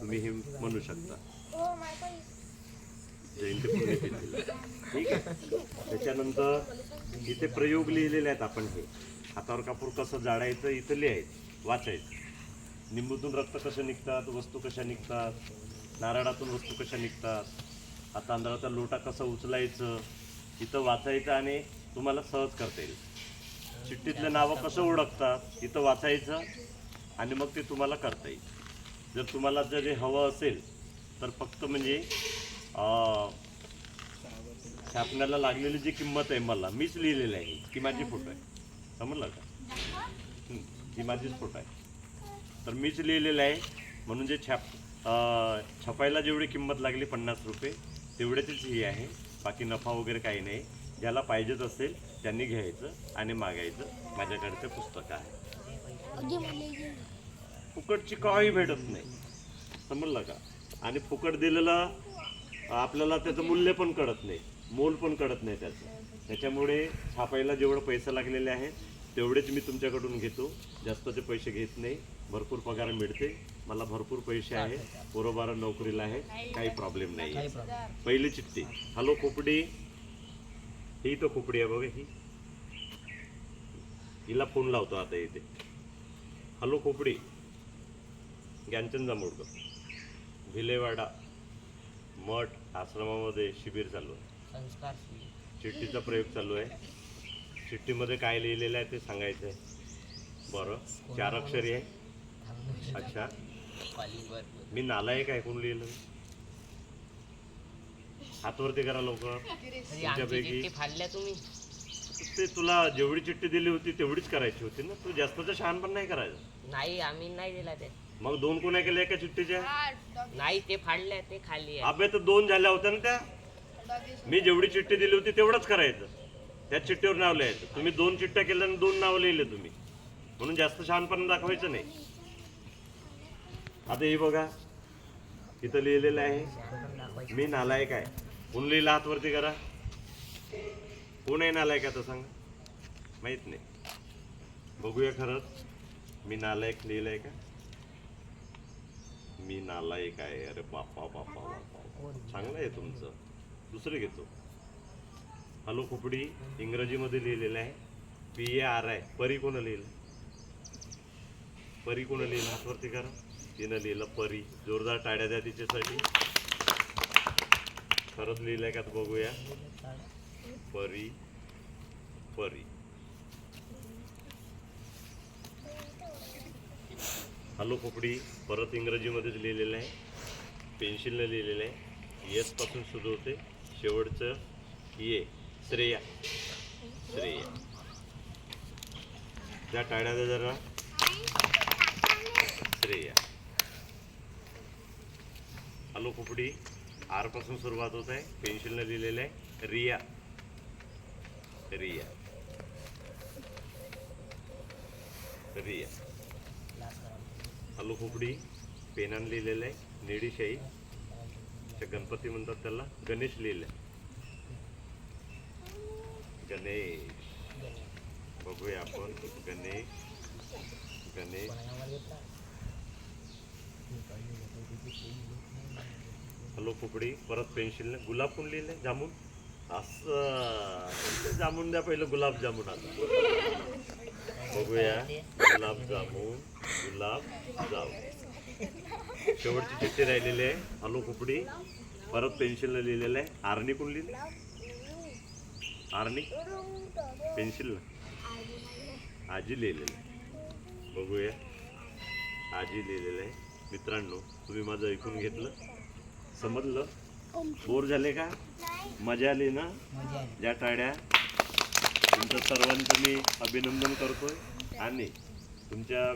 तुम्ही हे म्हणू शकता. जयंती पुण्यतिथीला. ठीक आहे. त्याच्यानंतर इथे प्रयोग लिहिलेले आहेत. आपण हे हातावर कापूर कसं जाळायचं इथं लिहायचं, वाचायचं. निंबूतून रक्त कसं निघतात, वस्तू कशा निघतात, नारळातून वस्तू कशा निघतात, हा तांदळाचा लोटा कसा उचलायचं इथं वाचायचं आणि तुम्हाला सहज करता येईल. चिठ्ठीतले नावं कसं ओळखतात इथं वाचायचं आणि मग ते तुम्हाला करता येईल. जर तुम्हाला जर हवं असेल तर फक्त म्हणजे छापण्याला लागलेली जी किंमत आहे मला मीच लिहिलेली आहे की माझी फोटो आहे, समजलं का? ही माझीच फोटो आहे तर मीच लिहिलेलं आहे. म्हणून जे छापायला जेवढी किंमत लागली 50 रुपये तेवढेच ही आहे. बाकी नफा वगैरे काही नाही. ज्याला पाहिजेच असेल त्यांनी घ्यायचं आणि मागायचं. माझ्याकडे पुस्तक आहे. फुकटची काही भेटत नाही, समजलं का? आणि फुकट दिलेलं आपल्याला त्याचं मूल्य पण कळत नाही, मोल पण कळत नाही त्याचं. त्याच्यामुळे छापायला जेवढं पैसे लागलेले आहेत तेवढेच मी तुमच्याकडून घेतो. जास्तचे पैसे घेत नाही. भरपूर पगार मिळते मला, भरपूर पैसे आहेत, बरोबर नोकरीला आहे, काही प्रॉब्लेम नाही. पहिली चिठ्ठी. हॅलो खोपडी. ही तो खोपडी आहे बघा, ही हिला फोन लावतो आता इथे. हॅलो खोपडी. ज्ञानचंद जांभूळकर, भिलेवाडा मठ आश्रमामध्ये शिबिर चालू आहे. चिठ्ठीचा प्रयोग चालू आहे. चिठ्ठीमध्ये काय लिहिलेलं आहे ते सांगायचं आहे. बरं, 4 अक्षरी आहे. अच्छा, मी नालायक आहे. कोण लिहिलं? हातवरती करा लवकर. तुमच्यापैकी ते तुला जेवढी चिठ्ठी दिली होती तेवढीच करायची होती ना. तू जास्तचं शहाणपण नाही करायचं. नाही, आम्ही नाही दिला ते. मग 2 कोण्या केल्या एका चिठ्ठीच्या? नाही, ते फाडल्या, ते खाली आहे. अबे तर 2 झाल्या होत्या ना त्या. मी जेवढी चिठ्ठी दिली होती तेवढंच करायचं. त्या चिठ्ठीवर नाव लिहायचं. तुम्ही 2 चिठ्ठ्या केल्या आणि 2 नाव लिहिले तुम्ही, म्हणून जास्त शहाणपण दाखवायचं नाही. आता हे बघा इथं लिहिलेलं आहे मी नालायक आहे. कोण लिहिलं? हातवरती करा. कोण आहे नालायक आता सांगा? माहित नाही. बघूया खरंच मी नालायक लिहिलंय का? मी नालायक आहे. अरे बापा बापा बापा, चांगलं आहे तुमचं. दुसरं घेतो. हॅलो खोपडी इंग्रजीमध्ये लिहिलेलं आहे PARI. परी कोण लिहिलं? परी कोण लिहिलं? हातवरती करा. तिनं लिहिलं परी. जोरदार टाळ्या द्या तिच्यासाठी. खरंच लिहिलंय का? बघूया. परी परी. हॅलो खोपडी परत इंग्रजीमध्येच लिहिलेलं आहे. पेन्सिलने लिहिलेलं आहे. S पासून सुरू होते, शेवटचं ये. श्रेया. श्रेया. त्या टाळ्या द्या जरा. श्रेया. हॅलो खोपडी R पासून सुरुवात होत आहे. पेन्सिलने लिहिलेलं आहे रिया. रिया. रिया. हॅलो खोपडी पेनाने लिहिलेलं आहे निळीशाही. गणपती म्हणतात त्याला. गणेश लिहिलंय. गणेश. बघूया आपण. गणेश. गणेश. हॅलो खोपडी परत पेन्सिलने गुलाब कोण लिहिलंय? जामून. असं जामून द्या पहिलं. गुलाब जामून. आता बघूया. गुलाब जामून. गुलाब जामून. शेवटची चिठ्ठी राहिलेली आहे. हॅलो खोपडी परत पेन्सिलने लिहिलेलं आहे. आर्नी कोण लिहिलं? आर्नी पेन्सिलला. आजी लिहिलेलं आहे. बघूया. आजी लिहिलेलं आहे. मित्रांनो तुम्ही माझं ऐकून घेतलं, समजलं? बोर झाले का? मजा आली ना? ज्या टाळ्या. तुमचं सर्वांचं मी अभिनंदन करतोय आणि तुमच्या